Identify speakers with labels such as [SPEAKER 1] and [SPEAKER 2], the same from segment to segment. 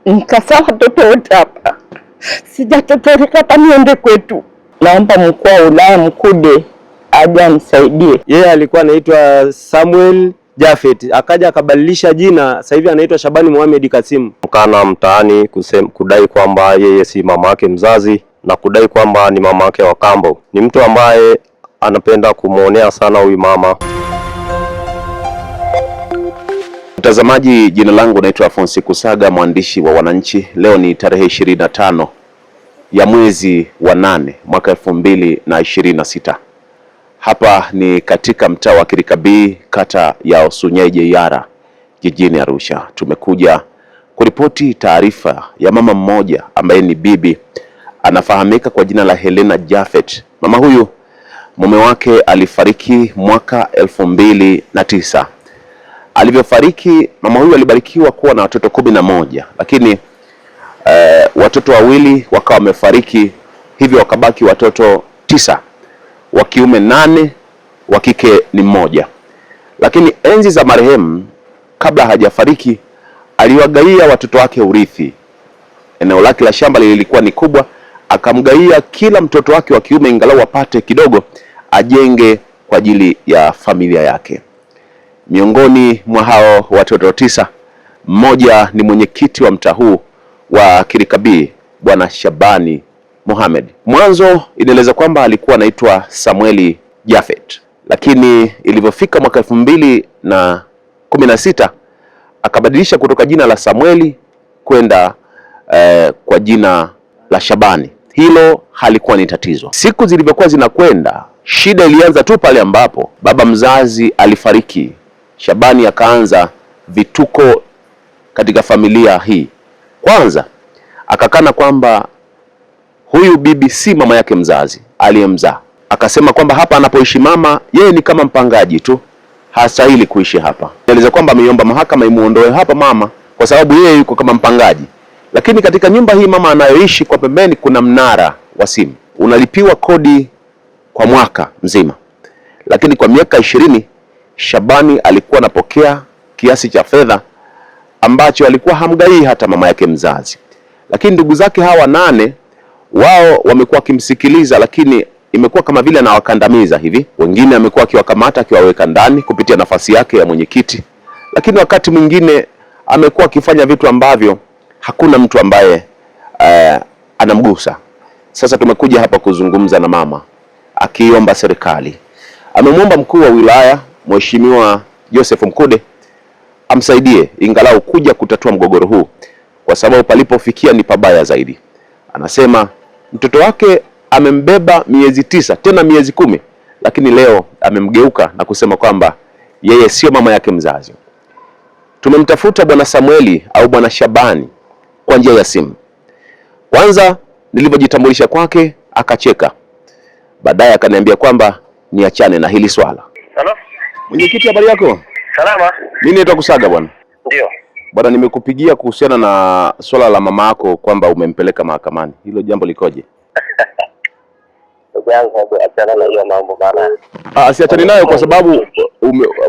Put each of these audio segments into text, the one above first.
[SPEAKER 1] Nikasa watoto wote hapa, sijatetereka hata niende kwetu. Naomba mkuu wa wilaya Mkude aje anisaidie.
[SPEAKER 2] Yeye alikuwa anaitwa Samuel Jafet, akaja akabadilisha jina, sasa hivi anaitwa Shabani Mohamed Kasim.
[SPEAKER 3] Kana mtaani kudai kwamba yeye si mama yake mzazi na kudai kwamba ni mama yake wa kambo. Ni mtu ambaye anapenda kumuonea sana huyu mama.
[SPEAKER 4] Mtazamaji, jina langu naitwa Afonsi Kusaga, mwandishi wa Wananchi. Leo ni tarehe 25 ya mwezi wa 8 mwaka 2026. Hapa ni katika mtaa wa Kirikabii, kata ya Osunyeje Yara, jijini Arusha. Tumekuja kuripoti taarifa ya mama mmoja ambaye ni bibi, anafahamika kwa jina la Helena Jafet. Mama huyu mume wake alifariki mwaka 2009. Alivyofariki mama huyu alibarikiwa kuwa na watoto 11, lakini watoto wawili wakawa wamefariki, hivyo wakabaki watoto 9, wa kiume 8, wa kike ni 1. Lakini enzi za marehemu, kabla hajafariki, aliwagaia watoto wake urithi. Eneo lake la shamba lilikuwa ni kubwa, akamgaia kila mtoto wake wa kiume ingalau apate kidogo ajenge kwa ajili ya familia yake. Miongoni mwa hao watoto 9, mmoja ni mwenyekiti wa mtaa huu wa Kirikabii, Bwana Shabani Mohamed. Mwanzo inaeleza kwamba alikuwa anaitwa Samueli Jafet, lakini ilivyofika mwaka 2016 akabadilisha kutoka jina la Samueli kwenda kwa jina la Shabani. Hilo halikuwa ni tatizo. Siku zilivyokuwa zinakwenda, shida ilianza tu pale ambapo baba mzazi alifariki. Shabani akaanza vituko katika familia hii. Kwanza akakana kwamba huyu bibi si mama yake mzazi aliyemzaa. Akasema kwamba hapa anapoishi mama, yeye ni kama mpangaji tu, hastahili kuishi hapa. Alieleza kwamba ameiomba mahakama imuondoe hapa mama kwa sababu yeye yuko kama mpangaji. Lakini katika nyumba hii mama anayoishi, kwa pembeni kuna mnara wa simu, unalipiwa kodi kwa mwaka mzima. Lakini kwa miaka 20 Shabani alikuwa anapokea kiasi cha fedha ambacho alikuwa hamgaii hata mama yake mzazi. Lakini ndugu zake hawa 8, wao wamekuwa kimsikiliza, lakini imekuwa kama vile anawakandamiza hivi. Wengine amekuwa akiwakamata, akiwaweka ndani kupitia nafasi yake ya mwenyekiti, lakini wakati mwingine amekuwa akifanya vitu ambavyo hakuna mtu ambaye anamgusa. Sasa tumekuja hapa kuzungumza na mama, akiomba serikali, amemwomba mkuu wa wilaya Mheshimiwa Joseph Mkude amsaidie ingalau kuja kutatua mgogoro huu, kwa sababu palipofikia ni pabaya zaidi. Anasema mtoto wake amembeba miezi 9, tena miezi 10, lakini leo amemgeuka na kusema kwamba yeye sio mama yake mzazi. Tumemtafuta Bwana Samueli au Bwana Shabani kwa njia ya simu. Kwanza nilivyojitambulisha kwake akacheka, baadaye akaniambia kwamba niachane na hili swala.
[SPEAKER 5] Hello?
[SPEAKER 4] Mwenyekiti, habari yako?
[SPEAKER 5] Salama.
[SPEAKER 4] Mimi naitwa Kusaga bwana.
[SPEAKER 5] Ndio.
[SPEAKER 4] Bwana, nimekupigia kuhusiana na swala la mama yako kwamba umempeleka mahakamani. Hilo jambo likoje?
[SPEAKER 5] Ndugu yangu, achana na hiyo mambo bana.
[SPEAKER 4] Siachani nayo kwa sababu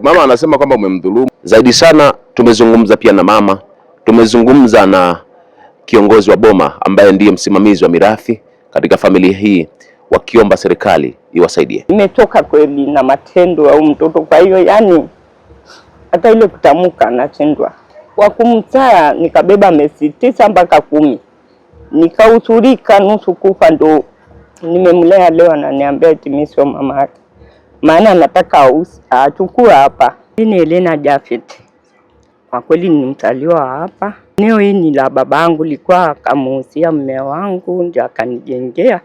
[SPEAKER 4] mama anasema kwamba umemdhulumu. Zaidi sana tumezungumza pia na mama, tumezungumza na kiongozi wa boma ambaye ndiye msimamizi wa mirathi katika familia hii, wakiomba serikali iwasaidie.
[SPEAKER 1] Nimetoka kweli na matendo au mtoto, kwa hiyo yani hata ile kutamuka nachendwa. Kwa kumzaa nikabeba miezi 9 mpaka 10. Nikausurika nusu kufa, ndo nimemlea leo ananiambia eti mimi sio mama yake. Maana nataka achukue hapa. Mimi ni Helena Jafet. Kwa kweli ni mtaliwa hapa. Eneo hili ni la babangu, likuwa akamuhusia mume wangu ndio akanijengea.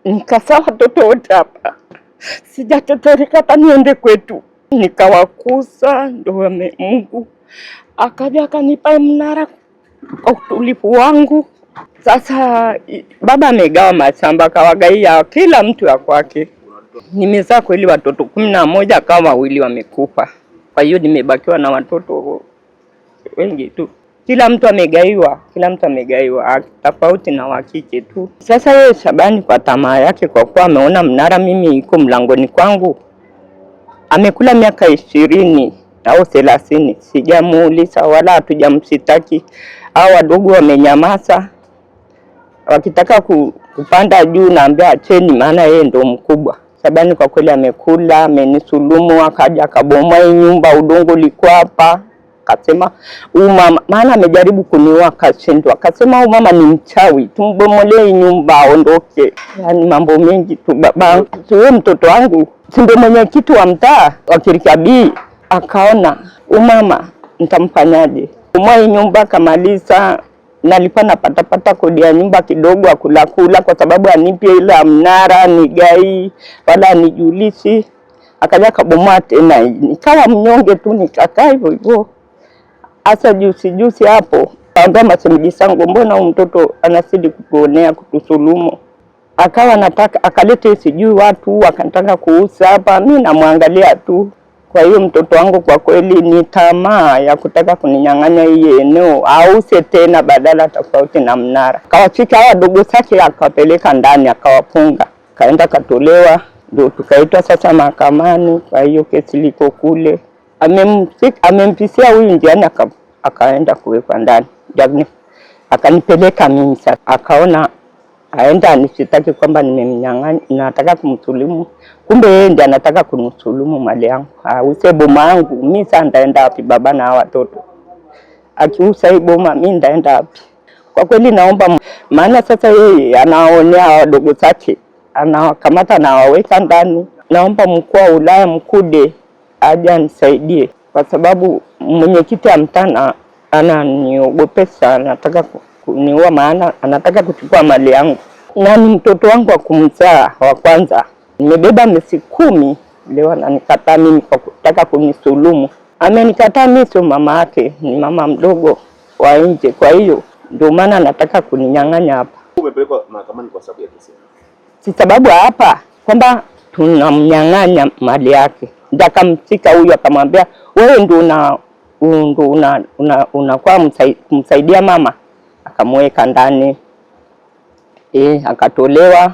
[SPEAKER 1] Nikasa watoto wote hapa, sijatetereka hata niende kwetu. Nikawakusa, ndio Mungu akaja akanipa mnara kwa utulivu wangu. Sasa baba amegawa mashamba, kawagaia kila mtu ya kwake. Nimezaa kweli watoto 11, kama 2 wamekufa. Kwa hiyo nimebakiwa na watoto wengi tu. Kila mtu amegaiwa, tofauti na wakike tu. Sasa yeye Shabani kwa tamaa yake, kwa kuwa ameona mnara mimi iko mlangoni kwangu, amekula miaka 20 au 30. Sijamuuliza wala hatujamsitaki. Hao wadogo wamenyamaza. Wakitaka kupanda juu naambia acheni, maana yeye ndo mkubwa. Shabani kwa kweli amekula, amenisulumu, akaja akabomoa nyumba, udongo ulikuwa hapa. Akasema mama, maana amejaribu kuniua akashindwa. Akasema mama ni mchawi, tumbomolee nyumba aondoke. Yaani mambo mengi tu baba. Huyo mtoto wangu si ndio mwenyekiti wa mtaa wa Kirikabii, akaona mama nitamfanyaje? Bomoa nyumba kamaliza, nalikuwa napata kodi ya nyumba kidogo akula kwa sababu anipe ile mnara ni gai wala nijulishi. Akaja kabomoa tena, nikawa mnyonge tu, nikakaa hivyo. Asa juzi hapo kaambia masemeji sangu, mbona mtoto anasidi kutuonea kutusulumu? Akawa nataka akalete sijui watu wakataka kuuza hapa, mimi namwangalia tu. Kwa hiyo mtoto wangu kwa kweli ni tamaa ya kutaka kuninyang'anya hii eneo ause tena badala tofauti na mnara. Kawafika hawa dogo zake akawapeleka ndani akawafunga. Kaenda katolewa, ndio tukaitwa sasa mahakamani. Kwa hiyo kesi liko kule. Amempisia huyu njiani akaenda kuwekwa ndani. Javni akanipeleka mimi sasa. Akaona aenda anisitaki kwamba nimemnyang'anya, nataka kumsulumu. Kumbe yeye ndiye anataka kunisulumu mali yangu. Ause boma yangu, mimi sasa ndaenda wapi baba na watoto? Akiusa hii boma mimi ndaenda wapi? Kwa kweli naomba, maana sasa yeye anaonea wadogo zake, anawakamata na waweka ndani. Naomba mkuu wa wilaya Mkude aje anisaidie, kwa sababu mwenyekiti wa mtaa ananiogopesha, anataka kuniua, maana anataka kuchukua mali yangu. Na ni mtoto wangu wa kumzaa wa kwanza. Nimebeba miezi 10, leo ananikataa mimi kwa kutaka kunisulumu. Amenikataa mimi, sio mama yake, ni mama mdogo wa nje. Kwa hiyo ndio maana anataka kuninyang'anya hapa.
[SPEAKER 4] Umepelekwa mahakamani kwa sababu ya kesi?
[SPEAKER 1] Si sababu hapa kwamba tunamnyang'anya mali yake. Ndakamsika huyu akamwambia wewe ndio unakuwa kumsaidia mama. Akamweka ndani. Akatolewa,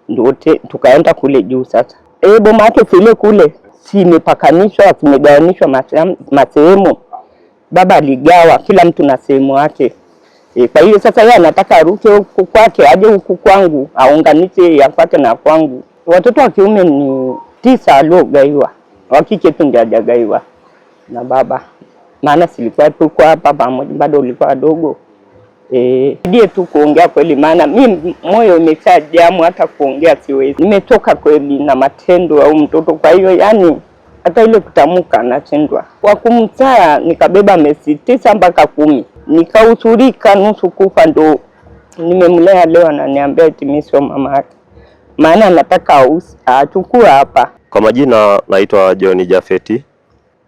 [SPEAKER 1] ndio tukaenda kule juu sasa. Boma yake sile kule simepakanishwa, simegawanishwa masehemu. Baba aligawa kila mtu na sehemu yake. Kwa hiyo sasa yeye anataka aruke huku kwake aje huku kwangu aunganishe ya kwake na kwangu. Watoto wa kiume ni 9 aliogaiwa. Wa kike tu ndiye hajagaiwa na baba. Maana silikuwa tuko hapa pamoja, bado ulikuwa wadogo. Ndiye tu kuongea kweli, maana mimi moyo umeshajamu, hata kuongea siwezi. Nimetoka kweli na matendo au mtoto. Kwa hiyo yani hata ile kutamka nashindwa. Kwa kumzaa nikabeba miezi 9 mpaka 10. Nikausurika nusu kufa, ndo nimemlea leo ananiambia eti mimi sio mama yake. Maana nataka achukue hapa.
[SPEAKER 3] Kwa majina naitwa John Jafeti,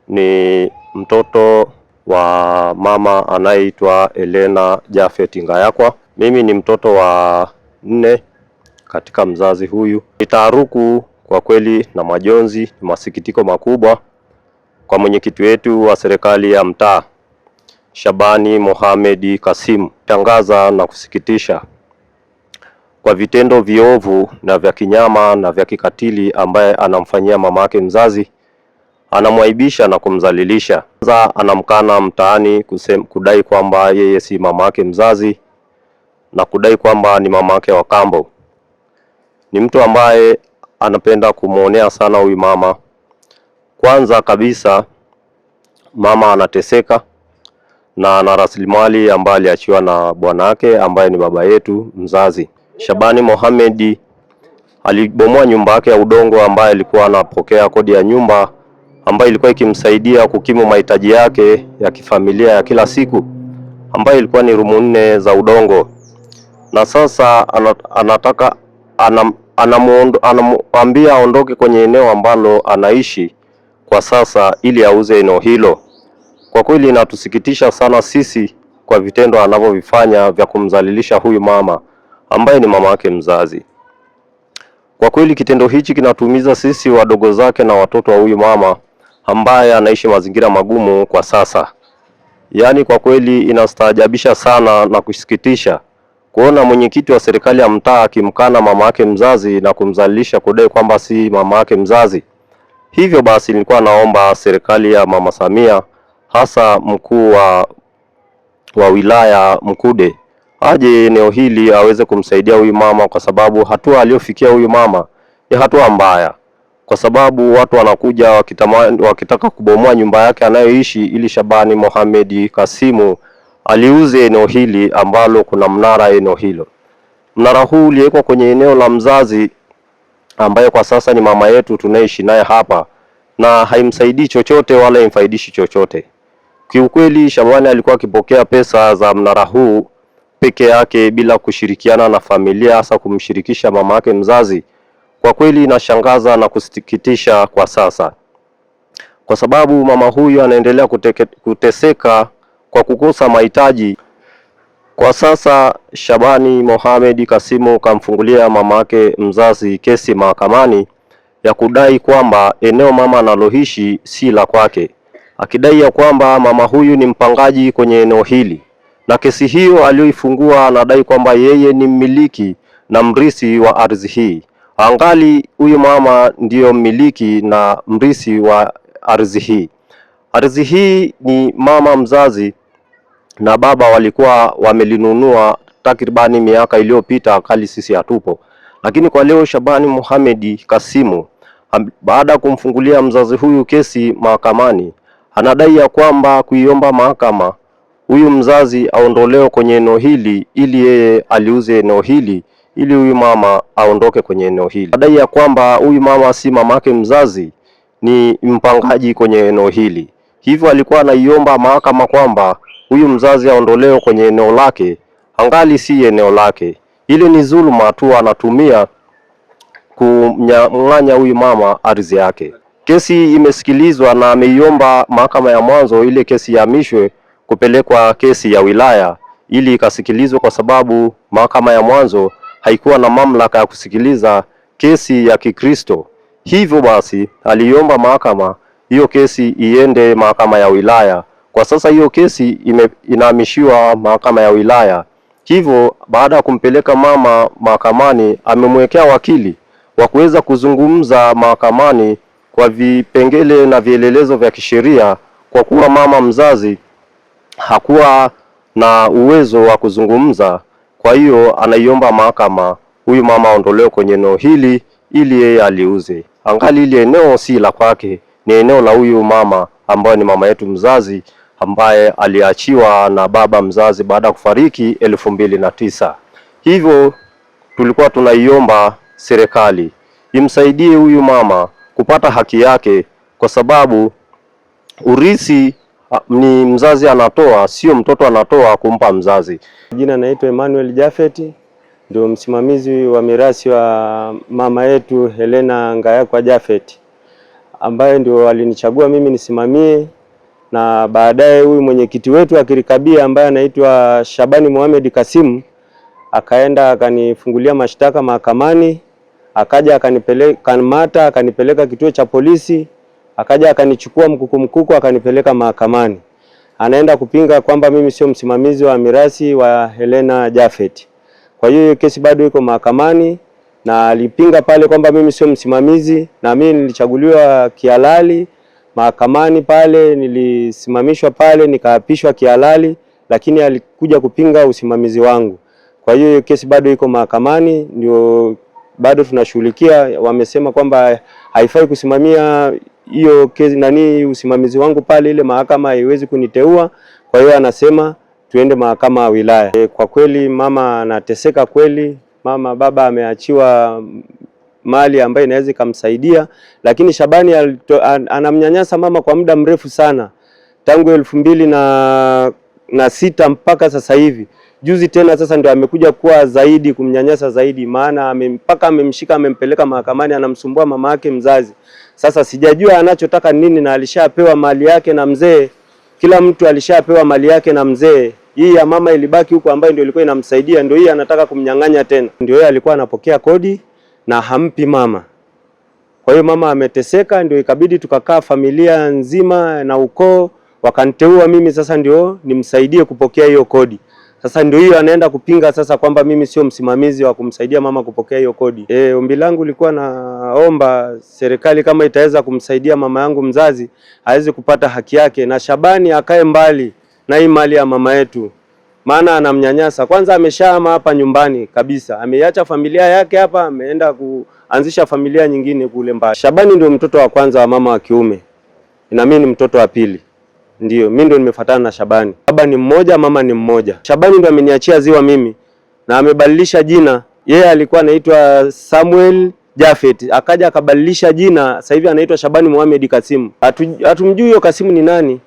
[SPEAKER 3] ni mtoto wa mama anayeitwa Elena Jafeti Ngayakwa. Mimi ni mtoto wa 4 katika mzazi huyu. Nitaharuku kwa kweli na majonzi, masikitiko makubwa kwa mwenyekiti wetu wa serikali ya mtaa Shabani Mohamed Kasim. Tangaza na kusikitisha kwa vitendo viovu na vya kinyama na vya kikatili ambaye anamfanyia mama yake mzazi. Anamwaibisha na kumzalilisha. Kwanza anamkana mtaani kudai kwamba yeye si mama yake mzazi na kudai kwamba ni mama yake wa kambo. Ni mtu ambaye anapenda kumuonea sana huyu mama. Kwanza kabisa mama anateseka na ana rasilimali ambayo aliachiwa na bwana yake ambaye ni baba yetu mzazi. Shabani Mohamed alibomoa nyumba yake ya udongo ambaye alikuwa anapokea kodi ya nyumba ambayo ilikuwa ikimsaidia kukimu mahitaji yake ya kifamilia ya kila siku, ambayo ilikuwa ni rumu 4 za udongo. Na sasa anamwambia aondoke kwenye eneo ambalo anaishi kwa sasa ili auze eneo hilo. Kwa kweli inatusikitisha sana sisi kwa vitendo anavyovifanya vya kumzalilisha huyu mama ambaye ni mama yake mzazi. Kwa kweli kitendo hichi kinatuumiza sisi wadogo zake na watoto wa huyu mama ambaye anaishi mazingira magumu kwa sasa. Yaani kwa kweli inastaajabisha sana na kusikitisha kuona mwenyekiti wa serikali ya mtaa akimkana mama yake mzazi na kumzalilisha kudai kwamba si mama yake mzazi. Hivyo basi nilikuwa naomba serikali ya Mama Samia, hasa mkuu wa wilaya Mkude, aje eneo hili aweze kumsaidia huyu mama, kwa sababu hatua aliyofikia huyu mama ni hatua mbaya, kwa sababu watu wanakuja wakitaka kubomoa nyumba yake anayoishi ili Shabani Mohamed Kasimu aliuze eneo hili ambalo kuna mnara eneo hilo. Mnara huu uliwekwa kwenye eneo la mzazi ambaye kwa sasa ni mama yetu tunaishi naye hapa, na haimsaidii chochote wala haimfaidishi chochote. Kiukweli Shabani alikuwa akipokea pesa za mnara huu peke yake bila kushirikiana na familia, hasa kumshirikisha mama yake mzazi. Kwa kweli inashangaza na kusikitisha kwa sasa, kwa sababu mama huyu anaendelea kuteseka kwa kukosa mahitaji. Kwa sasa Shabani Mohamed Kasimu kamfungulia mama yake mzazi kesi mahakamani ya kudai kwamba eneo mama analoishi si la kwake, akidai ya kwamba mama huyu ni mpangaji kwenye eneo hili, na kesi hiyo aliyoifungua anadai kwamba yeye ni mmiliki na mrisi wa ardhi hii, angali huyu mama ndiyo mmiliki na mrisi wa ardhi hii. Ardhi hii ni mama mzazi na baba walikuwa wamelinunua takribani miaka iliyopita kali sisi hatupo. Lakini kwa leo Shabani Mohamed Kasimu baada ya kumfungulia mzazi huyu kesi mahakamani, anadai ya kwamba kuiomba mahakama huyu mzazi aondolewe kwenye eneo hili ili yeye aliuze eneo hili ili huyu mama aondoke kwenye eneo hili. Anadai ya kwamba huyu mama si mamake mzazi, ni mpangaji kwenye eneo hili. Hivyo alikuwa anaiomba mahakama kwamba huyu mzazi aondolewe kwenye eneo lake, angali si eneo lake. Ile ni dhuluma tu anatumia kumnyang'anya huyu mama ardhi yake. Kesi imesikilizwa na ameiomba mahakama ya mwanzo ile kesi ihamishwe kupelekwa kesi ya wilaya ili ikasikilizwe, kwa sababu mahakama ya mwanzo haikuwa na mamlaka ya kusikiliza kesi ya Kikristo. Hivyo basi aliomba mahakama hiyo kesi iende mahakama ya wilaya. Kwa sasa hiyo kesi inahamishiwa mahakama ya wilaya. Hivyo baada ya kumpeleka mama mahakamani, amemwekea wakili wa kuweza kuzungumza mahakamani kwa vipengele na vielelezo vya kisheria, kwa kuwa mama mzazi hakuwa na uwezo wa kuzungumza. Kwa hiyo anaiomba mahakama huyu mama aondolewe kwenye eneo hili ili yeye aliuze, angali ile eneo si la kwake, ni eneo la huyu mama ambaye ni mama yetu mzazi, ambaye aliachiwa na baba mzazi baada ya kufariki 2009. Hivyo tulikuwa tunaiomba serikali imsaidie huyu mama kupata haki yake, kwa sababu urithi ni mzazi anatoa, sio mtoto anatoa kumpa mzazi.
[SPEAKER 2] Jina naitwa Emmanuel Jafeti, ndio msimamizi wa mirathi wa mama yetu Helena Ngayakwa Jafeti, ambaye ndio alinichagua mimi nisimamie, na baadaye huyu mwenyekiti wetu akirikabia ambaye anaitwa Shabani Mohamed Kasimu akaenda akanifungulia mashtaka mahakamani, akaja akanipeleka kituo cha polisi, akaja akanichukua mkuku akanipeleka mahakamani. Anaenda kupinga kwamba mimi sio msimamizi wa mirathi wa Helena Jafeti. Kwa hiyo kesi bado iko mahakamani, na alipinga pale kwamba mimi sio msimamizi, na mimi nilichaguliwa kihalali mahakamani pale, nilisimamishwa pale nikaapishwa kihalali, lakini alikuja kupinga usimamizi wangu. Kwa hiyo kesi bado iko mahakamani, ndio bado tunashughulikia. Wamesema kwamba haifai kusimamia hiyo kesi usimamizi wangu pale, ile mahakama haiwezi kuniteua. Kwa hiyo anasema tuende mahakama ya wilaya. Kwa kweli mama anateseka kweli. Baba ameachiwa mali ambayo inaweza kumsaidia, lakini Shabani anamnyanyasa mama kwa muda mrefu sana, tangu 2006 mpaka sasa hivi. Juzi tena sasa ndio amekuja kuwa zaidi kumnyanyasa zaidi, maana mpaka amemshika amempeleka mahakamani, anamsumbua mama yake mzazi. Sasa sijajua anachotaka nini, na alishapewa mali yake na mzee. Kila mtu alishapewa mali yake na mzee. Hii ya mama ilibaki huko, ambayo ndio ilikuwa inamsaidia, ndio hii anataka kumnyang'anya tena. Ndio yeye alikuwa anapokea kodi na hampi mama. Kwa hiyo mama ameteseka, ndio ikabidi tukakaa familia nzima na ukoo, wakaniteua mimi sasa ndio nimsaidie kupokea hiyo kodi. Sasa ndio hiyo anaenda kupinga sasa kwamba mimi sio msimamizi wa kumsaidia mama kupokea hiyo kodi. Ombi langu lilikuwa naomba serikali kama itaweza kumsaidia mama yangu mzazi aweze kupata haki yake, na Shabani akae mbali na hii mali ya mama yetu, maana anamnyanyasa. Kwanza ameshahama hapa nyumbani kabisa, ameiacha familia yake hapa, ameenda kuanzisha familia nyingine kule mbali. Shabani ndio mtoto wa kwanza wa mama wa kiume na mimi ni mtoto wa pili. Ndio, mimi ndio nimefuatana na Shabani. Baba ni mmoja, mama ni mmoja. Shabani ndio ameniachia ziwa mimi na amebadilisha jina. Yeye alikuwa anaitwa Samuel Japhet, akaja akabadilisha jina, sasa hivi anaitwa Shabani Mohamed Kasimu. Hatumjui hiyo Kasimu ni nani.